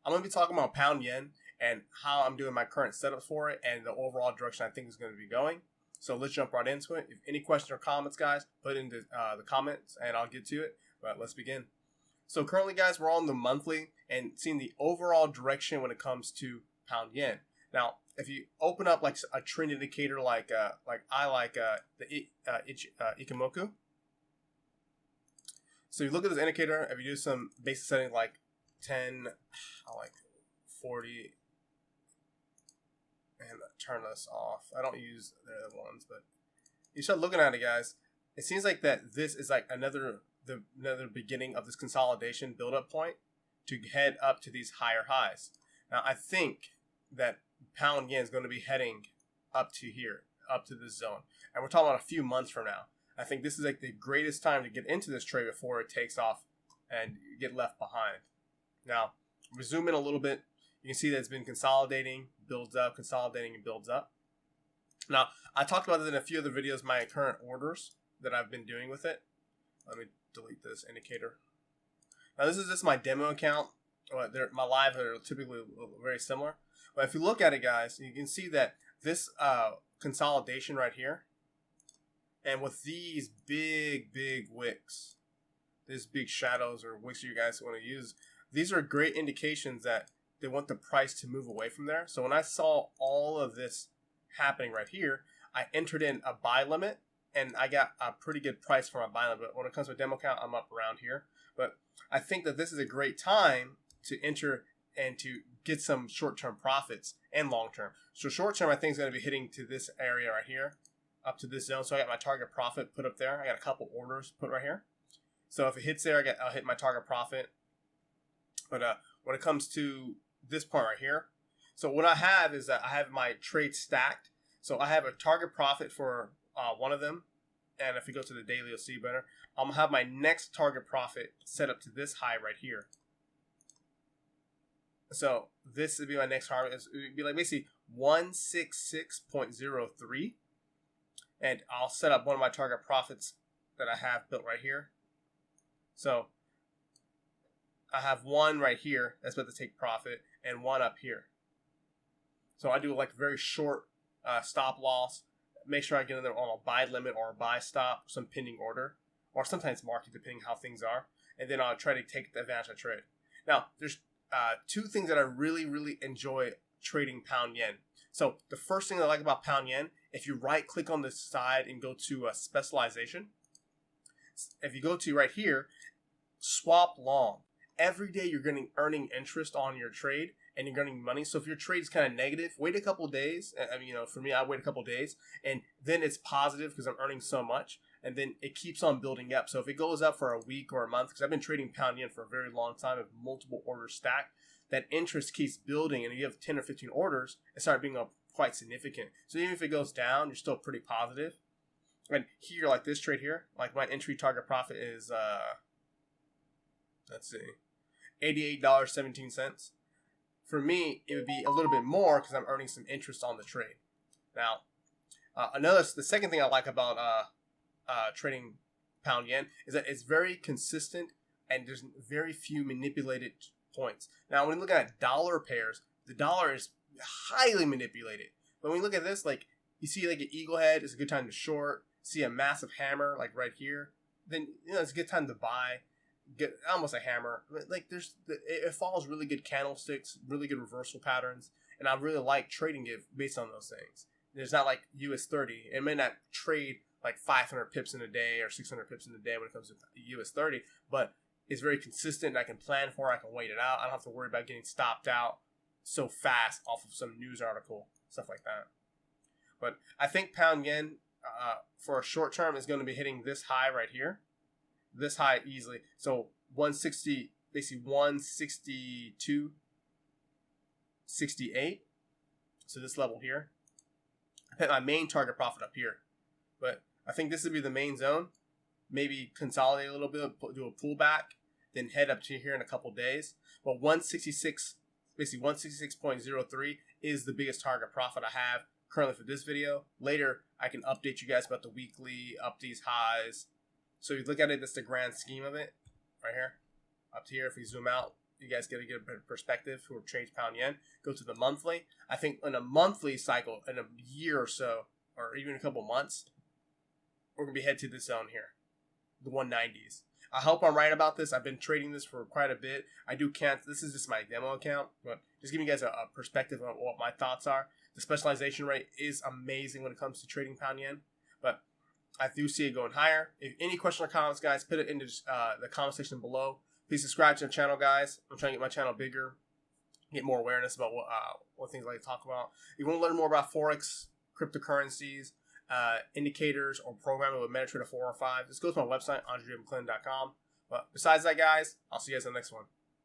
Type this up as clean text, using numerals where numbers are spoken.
I'm going to be talking about pound yen and how I'm doing my current setup for it and the overall direction I think is going to be going. So let's jump right into it. If any questions or comments, guys, put in the comments and I'll get to it. But let's begin. So currently, guys, we're on the monthly and seeing the overall direction when it comes to pound yen. Now, if you open up like a trend indicator, like the Ichimoku. So you look at this indicator. If you do some basic setting like 10, I like 40, and turn this off. I don't use the other ones, but you start looking at it, guys. It seems like that this is like another beginning of this consolidation build-up point to head up to these higher highs. Now, I think that pound yen is going to be heading up to here, up to this zone. And we're talking about a few months from now. I think this is like the greatest time to get into this trade before it takes off and get left behind. Now, we zoom in a little bit. You can see that it's been consolidating, builds up, consolidating, and builds up. Now, I talked about this in a few other videos, my current orders that I've been doing with it. Let me delete this indicator. Now, this is just my demo account. My live are typically very similar. But if you look at it, guys, you can see that this consolidation right here, and with these big wicks, these big shadows or wicks you guys want to use, these are great indications that they want the price to move away from there. So when I saw all of this happening right here, I entered in a buy limit, and I got a pretty good price for my buy limit. But when it comes to a demo count, I'm up around here. But I think that this is a great time to enter and to get some short-term profits and long-term. So short-term, I think is going to be hitting to this area right here, up to this zone. So I got my target profit put up there. I got a couple orders put right here. So if it hits there, I'll hit my target profit. But when it comes to this part right here, so what I have is that I have my trade stacked. So I have a target profit for one of them. And if you go to the daily, you'll see better. I'm going to have my next target profit set up to this high right here. So this would be my next target. It would be like basically 166.03. And I'll set up one of my target profits that I have built right here. So I have one right here that's about to take profit and one up here. So I do like very short stop loss. Make sure I get in there on a buy limit or a buy stop, some pending order, or sometimes market depending how things are. And then I'll try to take advantage of the trade. Now, there's two things that I really enjoy trading pound yen. So the first thing I like about pound yen, if you right click on the side and go to specialization, if you go to right here, swap long. Every day you're earning interest on your trade and you're earning money. So if your trade is kind of negative, wait a couple of days. I mean, for me, I wait a couple of days and then it's positive because I'm earning so much. And then it keeps on building up. So if it goes up for a week or a month, because I've been trading pound yen for a very long time with multiple orders stacked, that interest keeps building. And if you have 10 or 15 orders, it starts being quite significant. So even if it goes down, you're still pretty positive. And here, like this trade here, like my entry target profit is, let's see, $88.17. For me, it would be a little bit more because I'm earning some interest on the trade. Now, the second thing I like about trading pound yen is that it's very consistent and there's very few manipulated points. Now, when you look at dollar pairs, the dollar is highly manipulated. But when you look at this, like you see like an eagle head, it's a good time to short. See a massive hammer like right here, then it's a good time to buy. Get almost a hammer. Like it follows really good candlesticks, really good reversal patterns, and I really like trading it based on those things. There's not like US 30. It may not trade like 500 pips in a day or 600 pips in a day when it comes to US 30, but it's very consistent. I can plan for it. I can wait it out. I don't have to worry about getting stopped out so fast off of some news article, stuff like that. But I think pound yen for a short term is going to be hitting this high right here. This high easily. So 160, basically 162.68. So this level here. I put my main target profit up here. But I think this would be the main zone. Maybe consolidate a little bit, do a pullback, then head up to here in a couple days. But 166, basically 166.03 is the biggest target profit I have currently for this video. Later, I can update you guys about the weekly, up these highs. So you look at it, that's the grand scheme of it, right here. Up to here, if we zoom out, you guys get a better perspective who trades pound yen. Go to the monthly. I think in a monthly cycle, in a year or so, or even a couple months, we're going to be headed to this zone here, the 190s. I hope I'm right about this. I've been trading this for quite a bit. I do can't. This is just my demo account, but just giving you guys a perspective on what my thoughts are. The specialization rate is amazing when it comes to trading pound yen, but I do see it going higher. If any question or comments, guys, put it into the comment section below. Please subscribe to the channel, guys. I'm trying to get my channel bigger, get more awareness about what things I like to talk about. If you want to learn more about Forex, cryptocurrencies, indicators, or programming with MetaTrader 4 or 5, just go to my website, andreamcclin.com. But besides that, guys, I'll see you guys in the next one.